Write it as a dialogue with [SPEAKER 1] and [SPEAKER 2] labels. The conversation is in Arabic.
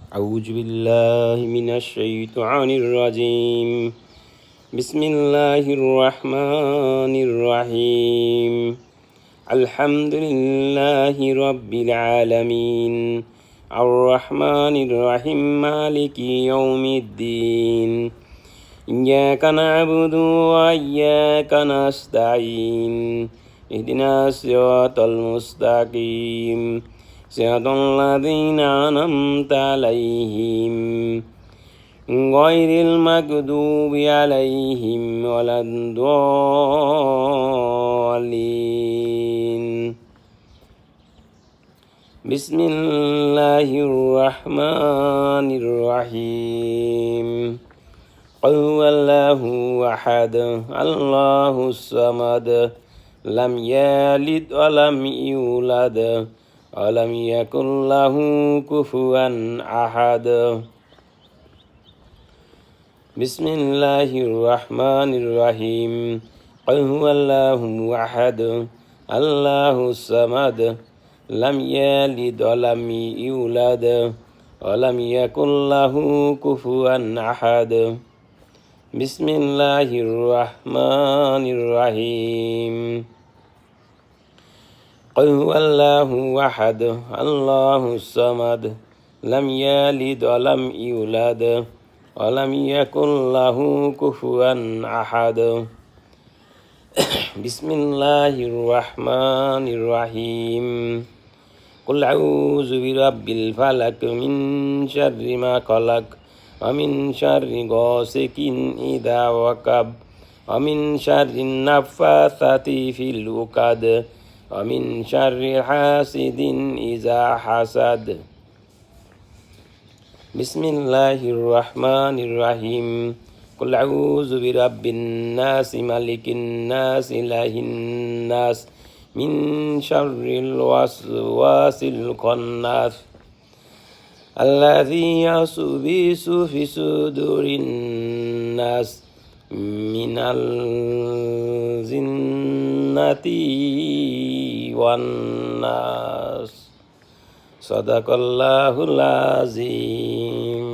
[SPEAKER 1] أعوذ بالله من الشيطان الرجيم بسم الله الرحمن الرحيم الحمد لله رب العالمين الرحمن الرحيم مالك يوم الدين إياك نعبد وإياك نستعين اهدنا الصراط المستقيم صراط الذين أنعمت عليهم غير المغضوب عليهم ولا الضالين بسم الله الرحمن الرحيم قل هو الله أحد الله الصمد لم يلد ولم يولد ولم يكن له كفوا أحد بسم الله الرحمن الرحيم قل هو الله أحد الله الصمد لم يلد ولم يولد ولم يكن له كفوا أحد بسم الله الرحمن الرحيم قل هو الله أحد الله الصمد لم يلد ولم يولد ولم يكن له كفوا أحد بسم الله الرحمن الرحيم قل أعوذ برب الفلق من شر ما خلق ومن شر غاسق إذا وقب ومن شر النفاثات في العقد ومن شر حاسد إذا حسد بسم الله الرحمن الرحيم قل أعوذ برب الناس ملك الناس إله الناس من شر الوسواس الخناس الذي يوسوس في صدور الناس من الجنة والناس صدق الله العظيم